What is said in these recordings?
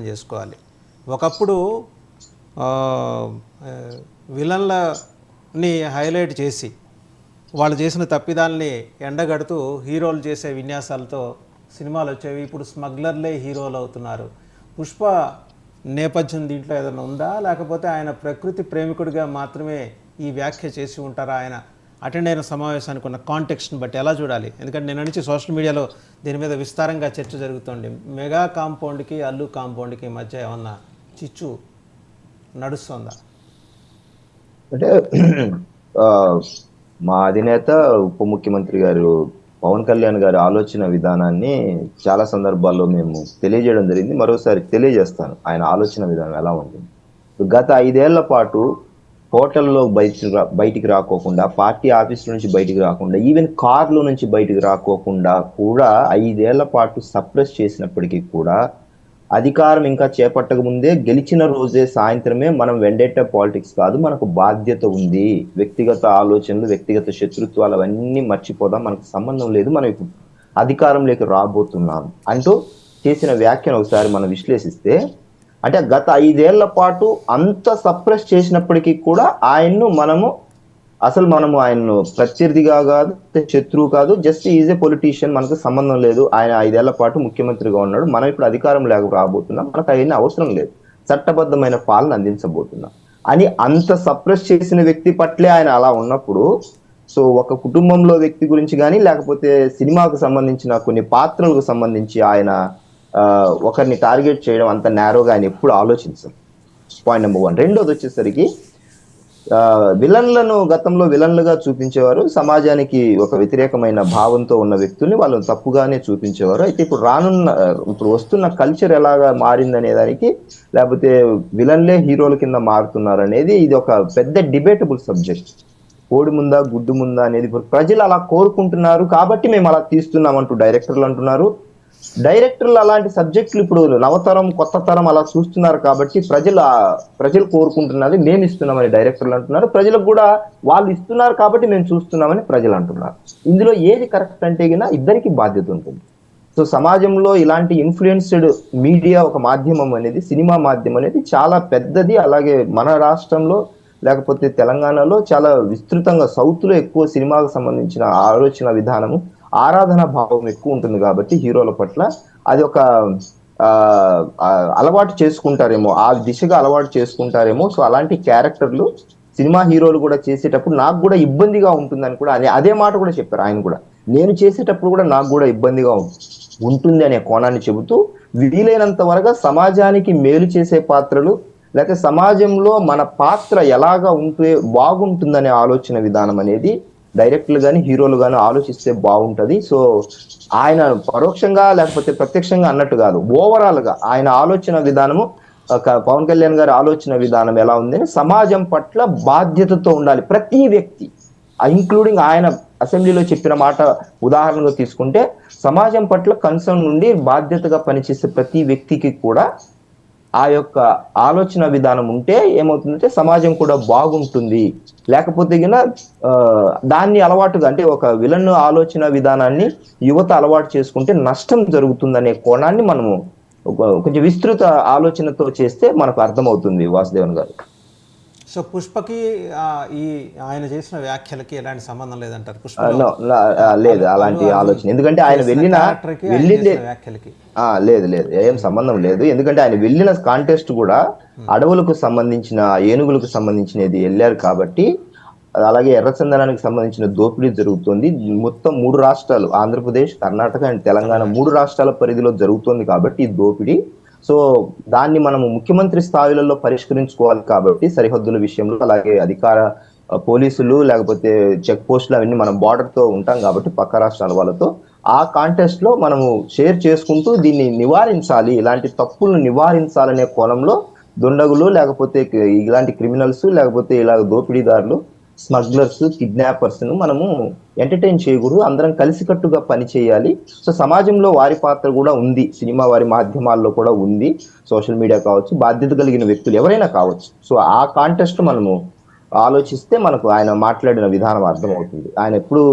చేసుకోవాలి. ఒకప్పుడు విలన్లని హైలైట్ చేసి వాళ్ళు చేసిన తప్పిదాలని ఎండగడుతూ హీరోలు చేసే విన్యాసాలతో సినిమాలు వచ్చేవి. ఇప్పుడు స్మగ్లర్లే హీరోలు అవుతున్నారు. పుష్ప నేపథ్యం దీంట్లో ఏదైనా ఉందా, లేకపోతే ఆయన ప్రకృతి ప్రేమికుడిగా మాత్రమే ఈ వ్యాఖ్య చేసి ఉంటారా? ఆయన అటెండ్ అయిన సమావేశానికి ఉన్న కాంటెక్స్ట్ని బట్టి ఎలా చూడాలి? ఎందుకంటే నేను నుంచి సోషల్ మీడియాలో దీని మీద విస్తారంగా చర్చ జరుగుతుంది. మెగా కాంపౌండ్కి అల్లు కాంపౌండ్కి మధ్య ఏమన్నా చిచ్చు నడుస్తుందా? అంటే మా అధినేత ఉప ముఖ్యమంత్రి గారు పవన్ కళ్యాణ్ గారి ఆలోచన విధానాన్ని చాలా సందర్భాల్లో మేము తెలియజేయడం జరిగింది. మరోసారి తెలియజేస్తాను ఆయన ఆలోచన విధానం ఎలా ఉంటుంది. గత 5 ఏళ్ల పాటు హోటల్లో బయటికి రాకోకుండా, పార్టీ ఆఫీస్ నుంచి బయటికి రాకుండా, ఈవెన్ కార్లో నుంచి బయటికి రాకోకుండా కూడా 5 ఏళ్ల పాటు సప్రెస్ చేసినప్పటికీ కూడా అధికారం ఇంకా చేపట్టక ముందే గెలిచిన రోజే సాయంత్రమే మనం వెండేట పాలిటిక్స్ కాదు, మనకు బాధ్యత ఉంది, వ్యక్తిగత ఆలోచనలు, వ్యక్తిగత శత్రుత్వాలు అవన్నీ మర్చిపోదాం, మనకు సంబంధం లేదు, మనం ఇప్పుడు అధికారంలోకి రాబోతున్నాం అంటూ చేసిన వ్యాఖ్యను ఒకసారి మనం విశ్లేషిస్తే, అంటే గత 5 ఏళ్ల పాటు అంత సప్రెస్ చేసినప్పటికీ కూడా మనము ఆయన్ను ప్రత్యర్థిగా కాదు, శత్రువు కాదు, జస్ట్ ఈజ్ ఏ పొలిటీషియన్, మనకు సంబంధం లేదు, ఆయన 5 ఏళ్ల పాటు ముఖ్యమంత్రిగా ఉన్నాడు, మనం ఇప్పుడు అధికారం లేక రాబోతున్నాం, మనకు అవన్నీ అవసరం లేదు, చట్టబద్ధమైన పాలన అందించబోతున్నాం అని అంత సప్రెస్ చేసిన వ్యక్తి పట్లే ఆయన అలా ఉన్నప్పుడు, సో ఒక కుటుంబంలో వ్యక్తి గురించి కానీ, లేకపోతే సినిమాకు సంబంధించిన కొన్ని పాత్రలకు సంబంధించి ఆయన ఒకరిని టార్గెట్ చేయడం అంత నేరోగా ఆయన ఎప్పుడు ఆలోచించారు. Point number 1. రెండోది వచ్చేసరికి విలన్లను గతంలో విలన్లుగా చూపించేవారు, సమాజానికి ఒక వ్యతిరేకమైన భావంతో ఉన్న వ్యక్తుల్ని వాళ్ళని తప్పుగానే చూపించేవారు. అయితే ఇప్పుడు వస్తున్న కల్చర్ ఎలాగా మారిందనే దానికి, లేకపోతే విలన్లే హీరోల కింద మారుతున్నారు అనేది ఇది ఒక పెద్ద డిబేటబుల్ సబ్జెక్ట్. కోడి ముందా గుడ్డు ముందా అనేది ప్రజలు అలా కోరుకుంటున్నారు కాబట్టి మేము అలా తీస్తున్నామంటూ డైరెక్టర్లు అంటున్నారు. డైరెక్టర్లు అలాంటి సబ్జెక్టులు ఇప్పుడు నవతరం కొత్త తరం అలా చూస్తున్నారు కాబట్టి ప్రజలు కోరుకుంటున్నది మేము ఇస్తున్నామని డైరెక్టర్లు అంటున్నారు. ప్రజలకు కూడా వాళ్ళు ఇస్తున్నారు కాబట్టి మేము చూస్తున్నామని ప్రజలు అంటున్నారు. ఇందులో ఏది కరెక్ట్ అంటే గిన ఇద్దరికి బాధ్యత ఉంటుంది. సో సమాజంలో ఇలాంటి ఇన్ఫ్లుయెన్స్డ్ మీడియా, ఒక మాధ్యమం అనేది, సినిమా మాధ్యమం అనేది చాలా పెద్దది. అలాగే మన రాష్ట్రంలో లేకపోతే తెలంగాణలో చాలా విస్తృతంగా, సౌత్ లో ఎక్కువ సినిమాకు సంబంధించిన ఆలోచన విధానము, ఆరాధన భావం ఎక్కువ ఉంటుంది కాబట్టి హీరోల పట్ల అది ఒక అలవాటు చేసుకుంటారేమో, ఆ దిశగా అలవాటు చేసుకుంటారేమో. సో అలాంటి క్యారెక్టర్లు సినిమా హీరోలు కూడా చేసేటప్పుడు నాకు కూడా ఇబ్బందిగా ఉంటుందని కూడా అదే మాట కూడా చెప్పారు ఆయన కూడా. నేను చేసేటప్పుడు కూడా నాకు కూడా ఇబ్బందిగా ఉంటుంది అనే కోణాన్ని చెబుతూ, వీలైనంత వరకు సమాజానికి మేలు చేసే పాత్రలు, లేకపోతే సమాజంలో మన పాత్ర ఎలాగా ఉంటే బాగుంటుందనే ఆలోచన విధానం అనేది డైరెక్టర్లు కానీ హీరోలు కానీ ఆలోచిస్తే బాగుంటది. సో ఆయన పరోక్షంగా లేకపోతే ప్రత్యక్షంగా అన్నట్టు కాదు, ఓవరాల్ గా ఆయన ఆలోచన విధానము, పవన్ కళ్యాణ్ గారి ఆలోచన విధానం ఎలా ఉందని, సమాజం పట్ల బాధ్యతతో ఉండాలి ప్రతి వ్యక్తి, ఇంక్లూడింగ్ ఆయన అసెంబ్లీలో చెప్పిన మాట ఉదాహరణగా తీసుకుంటే, సమాజం పట్ల కన్సర్న్ నుండి బాధ్యతగా పనిచేసే ప్రతి వ్యక్తికి కూడా ఆ యొక్క ఆలోచన విధానం ఉంటే ఏమవుతుందంటే సమాజం కూడా బాగుంటుంది. లేకపోతే గిన దాన్ని అలవాటుగా, అంటే ఒక విలన్ ఆలోచన విధానాన్ని యువత అలవాటు చేసుకుంటే నష్టం జరుగుతుందనే కోణాన్ని మనము కొంచెం విస్తృత ఆలోచనతో చేస్తే మనకు అర్థమవుతుంది వాసుదేవన్ గారు. సో పుష్పకి ఈ ఆయన చేసిన వ్యాఖ్యలకి ఎలాంటి సంబంధం లేదంటారు? పుష్ప లేదు అలాంటి ఆలోచన, ఎందుకంటే ఆయన వెళ్ళిందే లేదు, ఏం సంబంధం లేదు. ఎందుకంటే ఆయన వెళ్ళిన కాంటెస్ట్ కూడా అడవులకు సంబంధించిన, ఏనుగులకు సంబంధించినది వెళ్ళారు కాబట్టి, అలాగే ఎర్రచందనానికి సంబంధించిన దోపిడీ జరుగుతుంది. మొత్తం 3 రాష్ట్రాలు, ఆంధ్రప్రదేశ్, కర్ణాటక అండ్ తెలంగాణ 3 రాష్ట్రాల పరిధిలో జరుగుతుంది కాబట్టి ఈ దోపిడీ. సో దాన్ని మనము ముఖ్యమంత్రి స్థాయిలలో పరిష్కరించుకోవాలి కాబట్టి, సరిహద్దుల విషయంలో, అలాగే అధికార పోలీసులు లేకపోతే చెక్ పోస్టులు అవన్నీ మనం బార్డర్ తో ఉంటాం కాబట్టి పక్క రాష్ట్రాల వాళ్ళతో, ఆ కాంటెస్ట్ లో మనము షేర్ చేసుకుంటూ దీన్ని నివారించాలి, ఇలాంటి తప్పులను నివారించాలనే కోణంలో దుండగులు, లేకపోతే ఇలాంటి క్రిమినల్స్, లేకపోతే ఇలా దోపిడీదారులు, స్మగ్లర్స్, కిడ్నాపర్స్ ను మనము ఎంటర్టైన్ చేయకూడదు, అందరం కలిసికట్టుగా పని చేయాలి. సో సమాజంలో వారి పాత్ర కూడా ఉంది, సినిమా వారి మాధ్యమాల్లో కూడా ఉంది, సోషల్ మీడియా కావచ్చు, బాధ్యత కలిగిన వ్యక్తులు ఎవరైనా కావచ్చు. సో ఆ కాంటెస్ట్ మనము ఆలోచిస్తే మనకు ఆయన మాట్లాడిన విధానం అర్థమవుతుంది. ఆయన ఎప్పుడు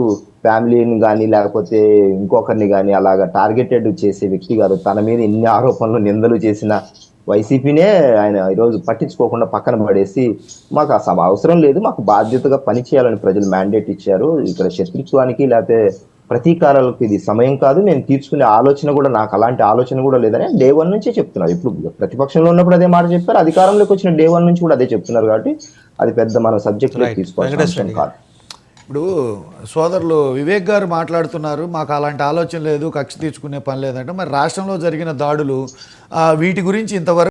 ఫ్యామిలీని కానీ లేకపోతే ఇంకొకరిని కానీ అలాగా టార్గెటెడ్ చేసే వ్యక్తి కాదు. తన మీద ఎన్ని ఆరోపణలు, నిందలు చేసినా వైసీపీనే ఆయన ఈరోజు పట్టించుకోకుండా పక్కన పడేసి మాకు అసలు అవసరం లేదు, మాకు బాధ్యతగా పని చేయాలని ప్రజలు మ్యాండేట్ ఇచ్చారు, ఇక్కడ శత్రుత్వానికి లేకపోతే ప్రతీకారాలకు ఇది సమయం కాదు, నేను తీర్చుకునే ఆలోచన కూడా, నాకు అలాంటి ఆలోచన కూడా లేదని డే 1 నుంచే చెప్తున్నారు. ఇప్పుడు ప్రతిపక్షంలో ఉన్నప్పుడు అదే మాట చెప్పారు, అధికారంలోకి వచ్చిన డే 1 నుంచి కూడా అదే చెప్తున్నారు. కాబట్టి అది పెద్ద మన సబ్జెక్ట్ తీసుకోవాల్సిన అంశం కాదు. ఇప్పుడు సోదరులు వివేక్ గారు మాట్లాడుతున్నారు, మాకు అలాంటి ఆలోచన లేదు, కక్ష తీర్చుకునే పని లేదంటే, మరి రాష్ట్రంలో జరిగిన దాడులు వీటి గురించి ఇంతవరకు